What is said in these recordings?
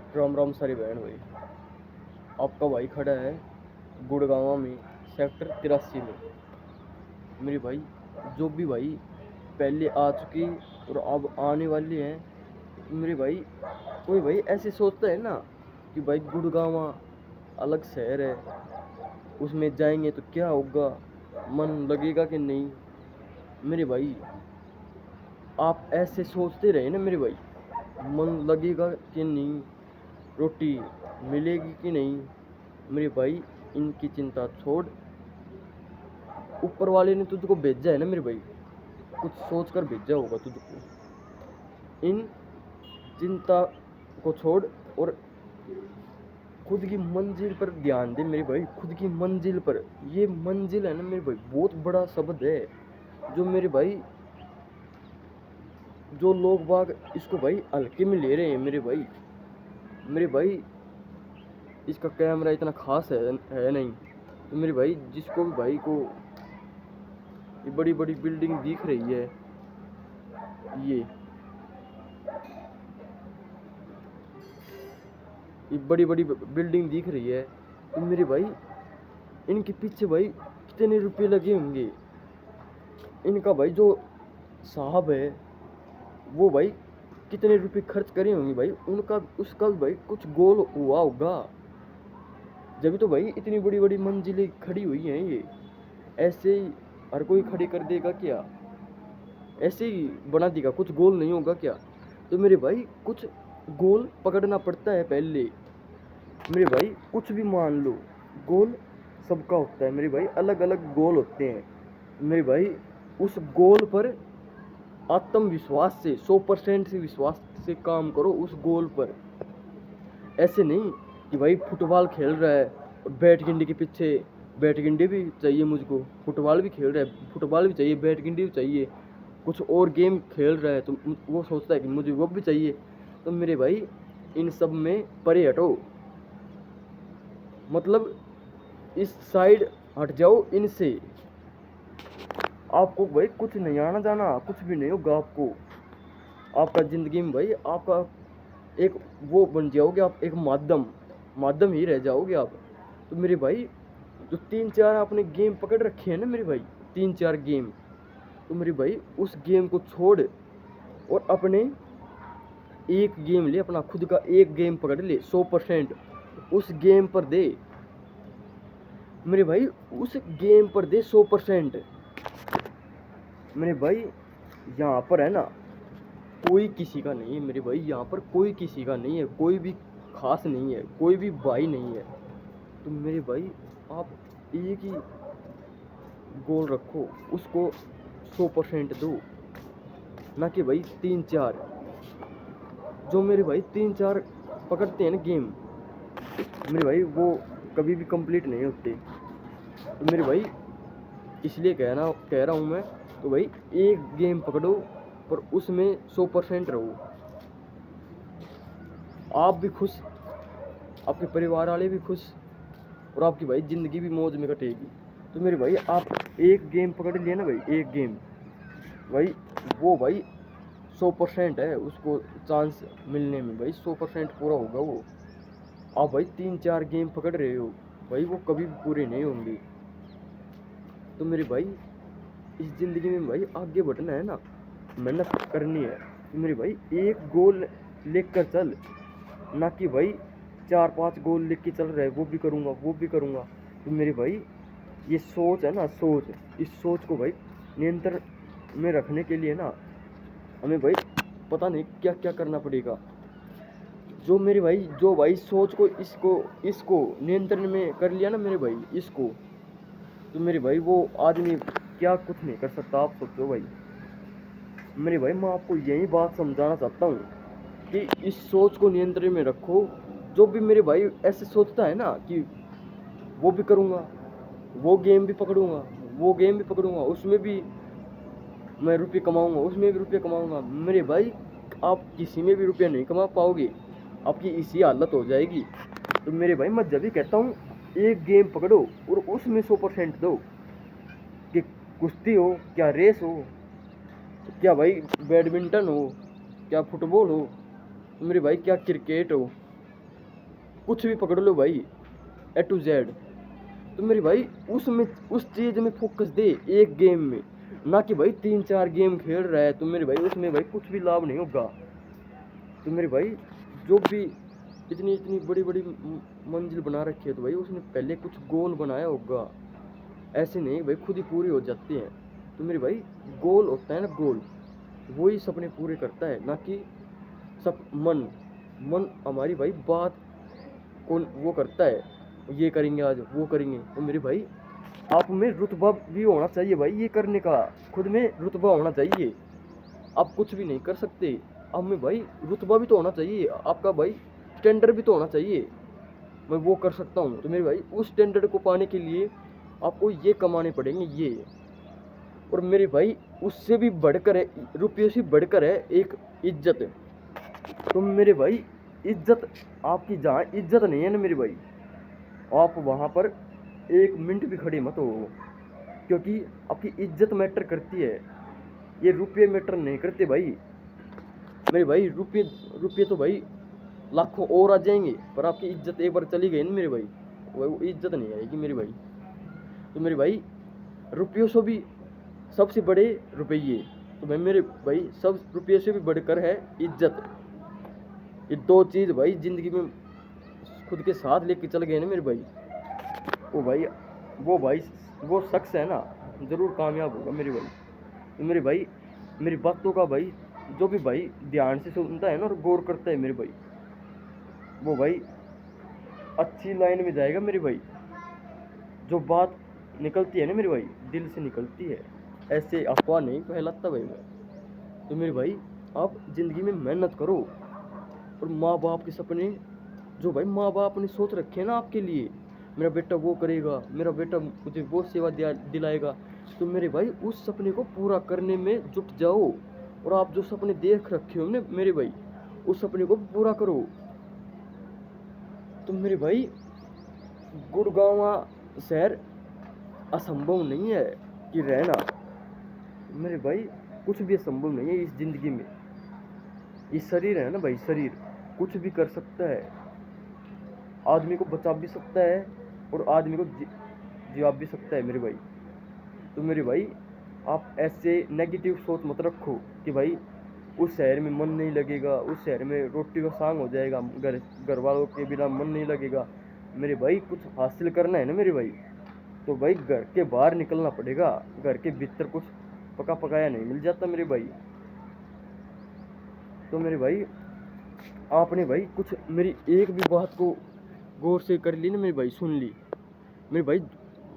राम राम सारी बहन भाई। आपका भाई खड़ा है गुड़गांव में सेक्टर 83 में। मेरे भाई जो भी भाई पहले आ चुकी और अब आने वाली हैं, मेरे भाई कोई भाई ऐसे सोचता है ना कि भाई गुड़गांव अलग शहर है, उसमें जाएंगे तो क्या होगा, मन लगेगा कि नहीं। मेरे भाई आप ऐसे सोचते रहे ना मेरे भाई, मन लगेगा कि नहीं, रोटी मिलेगी कि नहीं। मेरे भाई इनकी चिंता छोड़, ऊपर वाले ने तुझको भेजा है ना मेरे भाई, कुछ सोच कर भेजा होगा तुझको। इन चिंता को छोड़ और खुद की मंजिल पर ध्यान दे मेरे भाई, खुद की मंजिल पर। ये मंजिल है ना मेरे भाई, बहुत बड़ा शब्द है। जो मेरे भाई, जो लोग बाग इसको भाई हल्के में ले रहे हैं मेरे भाई। मेरे भाई इसका कैमरा इतना खास है नहीं। तो मेरे भाई जिसको भी भाई को ये बड़ी बड़ी बिल्डिंग दिख रही है, ये ये बड़ी बड़ी बिल्डिंग दिख रही है, तो मेरे भाई इनके पीछे भाई कितने रुपए लगे होंगे। इनका भाई जो साहब है वो भाई कितने रुपए खर्च करे होंगे भाई, उनका उसका भी भाई कुछ गोल हुआ होगा, जब तो भाई इतनी बड़ी बड़ी मंजिलें खड़ी हुई हैं। ये ऐसे ही हर कोई खड़ी कर देगा क्या, ऐसे ही बना देगा, कुछ गोल नहीं होगा क्या। तो मेरे भाई कुछ गोल पकड़ना पड़ता है पहले। मेरे भाई कुछ भी मान लो, गोल सबका होता है मेरे भाई, अलग अलग गोल होते हैं मेरे भाई। उस गोल पर आत्मविश्वास से 100% से विश्वास से काम करो उस गोल पर। ऐसे नहीं कि भाई फुटबॉल खेल रहा है और बैट गिंडी के पीछे, बैट गिंडी भी चाहिए मुझको, फुटबॉल भी खेल रहा है फुटबॉल भी चाहिए, बैट गिंडी भी चाहिए, कुछ और गेम खेल रहा है तो वो सोचता है कि मुझे वो भी चाहिए। तो मेरे भाई इन सब में परे हटो, मतलब इस साइड हट जाओ इनसे। आपको भाई कुछ नहीं आना जाना, कुछ भी नहीं होगा आपको। आपका ज़िंदगी में भाई आपका एक वो बन जाओगे आप, एक माध्यम माध्यम ही रह जाओगे आप। तो मेरे भाई जो 3-4 आपने गेम पकड़ रखे हैं ना मेरे भाई, 3-4 गेम, तो मेरे भाई उस गेम को छोड़ और अपने एक गेम ले, अपना खुद का एक गेम पकड़ ले, 100% उस गेम पर दे मेरे भाई, उस गेम पर दे 100%। मेरे भाई यहाँ पर है ना कोई किसी का नहीं है मेरे भाई, यहाँ पर कोई किसी का नहीं है, कोई भी खास नहीं है, कोई भी भाई नहीं है। तो मेरे भाई आप एक ही गोल रखो, उसको 100% दो, ना कि भाई 3-4। जो मेरे भाई 3-4 पकड़ते हैं ना गेम मेरे भाई, वो कभी भी कंप्लीट नहीं होते। तो मेरे भाई इसलिए कह रहा हूँ मैं, तो भाई एक गेम पकड़ो पर उसमें 100% रहो। आप भी खुश, आपके परिवार वाले भी खुश, और आपकी भाई ज़िंदगी भी मौज में कटेगी। तो मेरे भाई आप एक गेम पकड़ लिए ना भाई, एक गेम भाई, वो भाई 100% है उसको चांस मिलने में भाई, 100% पूरा होगा वो। आप भाई 3-4 गेम पकड़ रहे हो भाई, वो कभी भी पूरे नहीं होंगे। तो मेरे भाई इस ज़िंदगी में भाई आगे बढ़ना है ना, मेहनत करनी है। तो मेरे भाई एक गोल लेकर चल, ना कि भाई 4-5 गोल लेके चल रहे वो भी करूँगा वो भी करूँगा। तो मेरे भाई ये सोच है ना, सोच, इस सोच को भाई नियंत्रण में रखने के लिए ना हमें भाई पता नहीं क्या क्या करना पड़ेगा। जो मेरे भाई, जो भाई सोच को इसको इसको नियंत्रण में कर लिया ना मेरे भाई इसको, तो मेरे भाई वो आदमी क्या कुछ नहीं कर सकता। आप सोचो भाई, मेरे भाई मैं आपको यही बात समझाना चाहता हूँ कि इस सोच को नियंत्रण में रखो। जो भी मेरे भाई ऐसे सोचता है ना कि वो भी करूँगा, वो गेम भी पकड़ूंगा, वो गेम भी पकड़ूंगा, उसमें भी मैं रुपये कमाऊंगा, उसमें भी रुपये कमाऊंगा, मेरे भाई आप किसी में भी रुपये नहीं कमा पाओगे, आपकी इसी हालत हो जाएगी। तो मेरे भाई मैं जब भी कहता हूँ एक गेम पकड़ो और उसमें 100% दो, कि कुश्ती हो, क्या रेस हो, क्या भाई बैडमिंटन हो, क्या फुटबॉल हो, मेरे भाई क्या क्रिकेट हो, कुछ भी पकड़ लो भाई, ए टू जेड। तो मेरे भाई उसमें उस चीज़ में फोकस दे एक गेम में, ना कि भाई 3-4 गेम खेल रहा है। तो मेरे भाई उसमें भाई कुछ भी लाभ नहीं होगा। तो मेरे भाई जो भी इतनी इतनी बड़ी बड़ी मंजिल बना रखी है, तो भाई उसने पहले कुछ गोल बनाया होगा। ऐसे नहीं भाई खुद ही पूरी हो जाती हैं। तो मेरे भाई गोल होता है ना, गोल वही सपने पूरे करता है, ना कि सब मन हमारी भाई बात कौन वो करता है, ये करेंगे आज वो करेंगे। तो मेरे भाई आप में रुतबा भी होना चाहिए भाई, ये करने का खुद में रुतबा होना चाहिए। आप कुछ भी नहीं कर सकते, आप में भाई रुतबा भी तो होना चाहिए, आपका भाई स्टैंडर्ड भी तो होना चाहिए, मैं वो कर सकता हूँ। तो मेरे भाई उस स्टैंडर्ड को पाने के लिए आपको ये कमाने पड़ेंगे ये। और मेरे भाई उससे भी बढ़कर है, रुपये से बढ़कर है एक इज्जत। तो मेरे भाई इज्जत आपकी जहाँ इज्जत नहीं है ना मेरे भाई, आप वहाँ पर 1 मिनट भी खड़े मत हो, क्योंकि आपकी इज्जत मैटर करती है, ये रुपये मैटर नहीं करते भाई। मेरे भाई रुपये रुपये तो भाई लाखों और आ जाएंगे, पर आपकी इज्जत एक बार चली गई ना मेरे भाई, वो इज्जत नहीं आएगी मेरे भाई। तो मेरे भाई रुपयों से भी सबसे बड़े रुपये, तो भाई मेरे भाई सब रुपये से भी बढ़कर है इज्जत। ये 2 चीज़ भाई ज़िंदगी में खुद के साथ लेके चल गए ना मेरे भाई, वो भाई वो शख्स है ना, ज़रूर कामयाब होगा मेरे भाई। तो मेरे भाई मेरी बातों का भाई जो भी भाई ध्यान से सुनता है ना और गौर करता है मेरे भाई, वो भाई अच्छी लाइन में जाएगा मेरे भाई। जो बात निकलती है ना मेरे भाई, दिल से निकलती है, ऐसे अफवाह नहीं फैलाता भाई मैं। तो मेरे भाई आप ज़िंदगी में मेहनत करो, और माँ बाप के सपने जो भाई माँ बाप ने सोच रखे हैं ना आपके लिए, मेरा बेटा वो करेगा, मेरा बेटा मुझे वो सेवा दिलाएगा, तो मेरे भाई उस सपने को पूरा करने में जुट जाओ। और आप जो सपने देख रखे हो ना मेरे भाई, उस सपने को पूरा करो। तो मेरे भाई गुड़गांव शहर असंभव नहीं है कि रहना, मेरे भाई कुछ भी असंभव नहीं है इस ज़िंदगी में। ये शरीर है ना भाई, शरीर कुछ भी कर सकता है, आदमी को बचा भी सकता है और आदमी को जिया भी सकता है मेरे भाई। तो मेरे भाई आप ऐसे नेगेटिव सोच मत रखो कि भाई उस शहर में मन नहीं लगेगा, उस शहर में रोटी का सांग हो जाएगा, घर वालों के बिना मन नहीं लगेगा। मेरे भाई कुछ हासिल करना है ना मेरे भाई, तो भाई घर के बाहर निकलना पड़ेगा, घर के भीतर कुछ पका पकाया नहीं मिल जाता मेरे भाई। तो मेरे भाई आपने भाई कुछ मेरी एक भी बात को गौर से कर ली ना मेरे भाई, सुन ली मेरे भाई,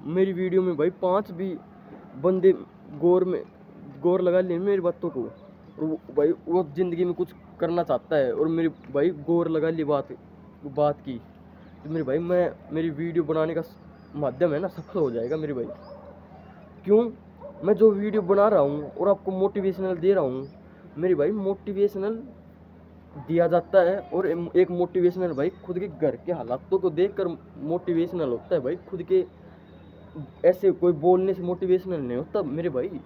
मेरी वीडियो में भाई 5 भी बंदे गौर लगा लिए मेरी बातों को, और भाई वो ज़िंदगी में कुछ करना चाहता है, और मेरी भाई गौर लगा ली बात की, तो मेरे भाई मेरी वीडियो बनाने का माध्यम है ना सफल हो जाएगा मेरे भाई। क्यों, मैं जो वीडियो बना रहा हूँ और आपको मोटिवेशनल दे रहा हूँ, मेरे भाई मोटिवेशनल दिया जाता है, और एक मोटिवेशनल भाई खुद के घर के हालातों को देखकर मोटिवेशनल होता है भाई, खुद के ऐसे कोई बोलने से मोटिवेशनल नहीं होता मेरे भाई।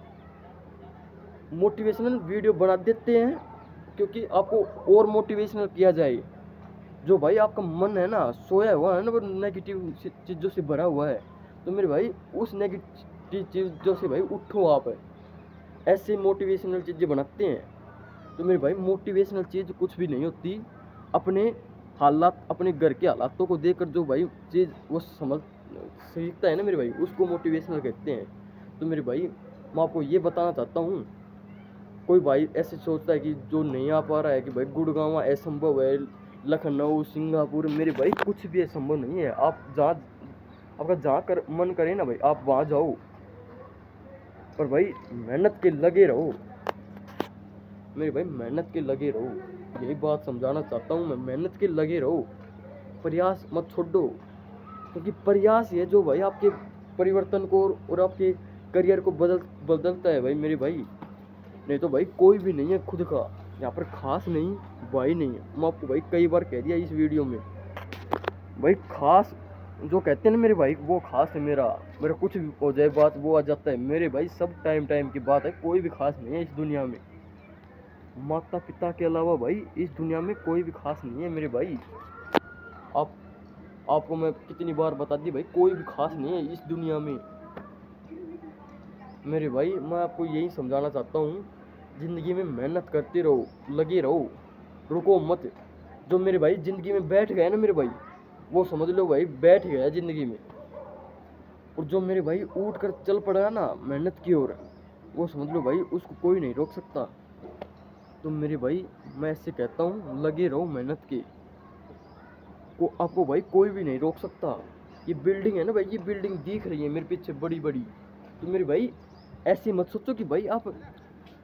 मोटिवेशनल वीडियो बना देते हैं क्योंकि आपको और मोटिवेशनल किया जाए। जो भाई आपका मन है ना, सोया हुआ है ना, वो नेगेटिव चीज़ों से भरा हुआ है, तो मेरे भाई उस नेगेटिव चीज़ों से भाई उठो आप, ऐसे मोटिवेशनल चीज़ें बनाते हैं। तो मेरे भाई मोटिवेशनल चीज़ कुछ भी नहीं होती, अपने हालात अपने घर के हालातों को देखकर जो भाई चीज़ वो समझ सीखता है ना मेरे भाई, उसको मोटिवेशनल कहते हैं। तो मेरे भाई मैं आपको ये बताना चाहता हूँ, कोई भाई ऐसे सोचता है कि जो नहीं आ पा रहा है कि भाई गुड़गांव असंभव है, लखनऊ सिंगापुर, मेरे भाई कुछ भी असंभव नहीं है। आप आपका जहाँ कर मन करे ना भाई, आप वहाँ जाओ, पर भाई मेहनत के लगे रहो मेरे भाई, मेहनत के लगे रहो, यही बात समझाना चाहता हूँ मैं। मेहनत के लगे रहो, प्रयास मत छोड़ो, क्योंकि प्रयास है जो भाई आपके परिवर्तन को और आपके करियर को बदलता है भाई मेरे भाई। नहीं तो भाई कोई भी नहीं है खुद का यहाँ पर खास नहीं भाई नहीं है। मैं आपको भाई कई बार कह दिया इस वीडियो में, भाई खास जो कहते हैं ना मेरे भाई, वो खास है मेरा कुछ भी हो जाए बात वो आ जाता है मेरे भाई। सब टाइम की बात है, कोई भी खास नहीं है इस दुनिया में, माता पिता के अलावा भाई इस दुनिया में कोई भी खास नहीं है मेरे भाई। आप आपको मैं कितनी बार बता दी भाई, कोई भी खास नहीं है इस दुनिया में मेरे भाई। मैं आपको यही समझाना चाहता हूँ, ज़िंदगी में मेहनत करते रहो, लगे रहो, रुको मत। जो मेरे भाई ज़िंदगी में बैठ गया ना मेरे भाई, वो समझ लो भाई बैठ गया ज़िंदगी में। और जो मेरे भाई उठ कर चल पड़ा ना मेहनत की ओर, वो समझ लो भाई उसको कोई नहीं रोक सकता। तो मेरे भाई मैं ऐसे कहता हूँ, लगे रहो मेहनत के, को आपको भाई कोई भी नहीं रोक सकता। ये बिल्डिंग है ना भाई, ये बिल्डिंग दिख रही है मेरे पीछे बड़ी बड़ी, तो मेरे भाई ऐसे मत सोचो कि भाई आप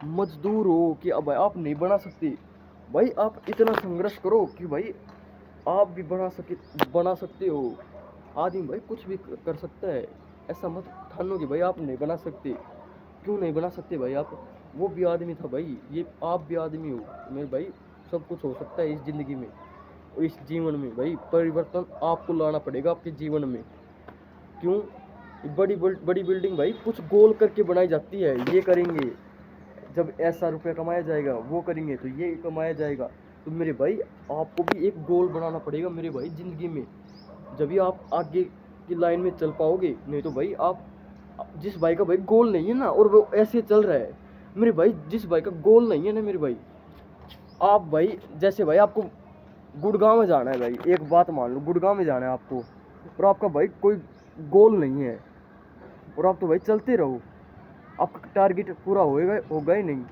मजदूर हो, कि अब आप नहीं बना सकते। भाई आप इतना संघर्ष करो कि भाई आप भी बना सकते हो। आदमी भाई कुछ भी कर सकता है। ऐसा मत ठानो कि भाई आप नहीं बना सकते। क्यों नहीं बना सकते भाई आप? वो भी आदमी था भाई, ये आप भी आदमी हो। मेरे भाई सब कुछ हो सकता है इस ज़िंदगी में और इस जीवन में। भाई परिवर्तन आपको लाना पड़ेगा आपके जीवन में। क्यों? बड़ी बिल्डिंग भाई कुछ गोल करके बनाई जाती है। ये करेंगे जब ऐसा रुपया कमाया जाएगा, वो करेंगे तो ये कमाया जाएगा। तो मेरे भाई आपको भी एक गोल बनाना पड़ेगा मेरे भाई ज़िंदगी में, जब भी आप आगे की लाइन में चल पाओगे। नहीं तो भाई आप, जिस भाई का भाई गोल नहीं है ना और वो ऐसे चल रहा है, मेरे भाई जिस भाई का गोल नहीं है ना मेरे भाई, आप भाई जैसे भाई आपको गुड़गांव में जाना है भाई, एक बात मान लो, गुड़गांव में जाना है आपको, और आपका भाई कोई गोल नहीं है, और आप तो भाई चलते रहो, आपका टारगेट पूरा होगा ही नहीं।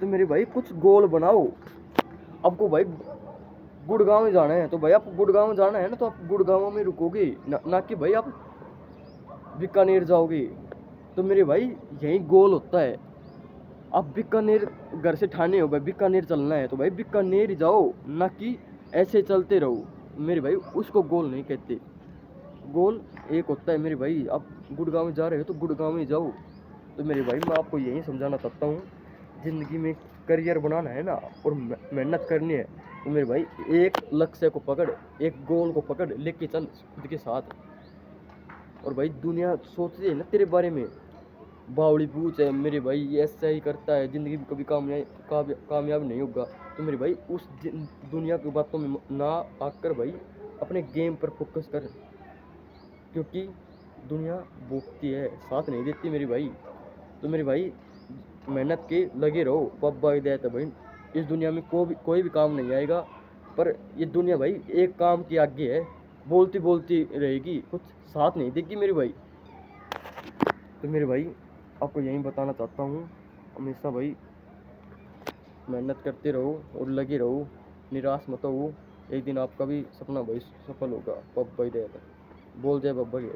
तो मेरे भाई कुछ गोल बनाओ। आपको भाई गुड़गांव में जाना है तो भाई आपको गुड़गांव में जाना है ना, तो आप गुड़गांव में रुकोगे ना कि भाई आप बीकानेर जाओगे। तो मेरे भाई यही गोल होता है। आप बीकानेर घर से ठाने हो भाई बीकानेर चलना है, तो भाई बीकानेर जाओ, ना कि ऐसे चलते रहो। मेरे भाई उसको गोल नहीं कहते। गोल एक होता है मेरे भाई, आप गुड़गांव में जा रहे हो तो गुड़गांव में जाओ। तो मेरे भाई मैं आपको यही समझाना चाहता हूँ, ज़िंदगी में करियर बनाना है ना और मेहनत करनी है, तो मेरे भाई एक लक्ष्य को पकड़, एक गोल को पकड़, लेके चल खुद के साथ। और भाई दुनिया सोचती है ना तेरे बारे में, बावड़ी पूछ है मेरे भाई, ये ऐसा ही करता है, ज़िंदगी में कभी कामयाब नहीं होगा। तो मेरे भाई उस दुनिया की बातों में ना आकर भाई अपने गेम पर फोकस कर, क्योंकि दुनिया भूखती है, साथ नहीं देती मेरे भाई। तो मेरे भाई मेहनत के लगे रहो, पब्बा हिदायत है भाई। इस दुनिया में कोई भी काम नहीं आएगा, पर ये दुनिया भाई एक काम के आगे है, बोलती बोलती रहेगी, कुछ साथ नहीं देगी मेरे भाई। तो मेरे भाई आपको यही बताना चाहता हूँ, हमेशा भाई मेहनत करते रहो और लगे रहो, निराश मत हो। एक दिन आपका भी सपना भाई सफल होगा। पब्बा हिदायत है, बोल जय बब्बा की।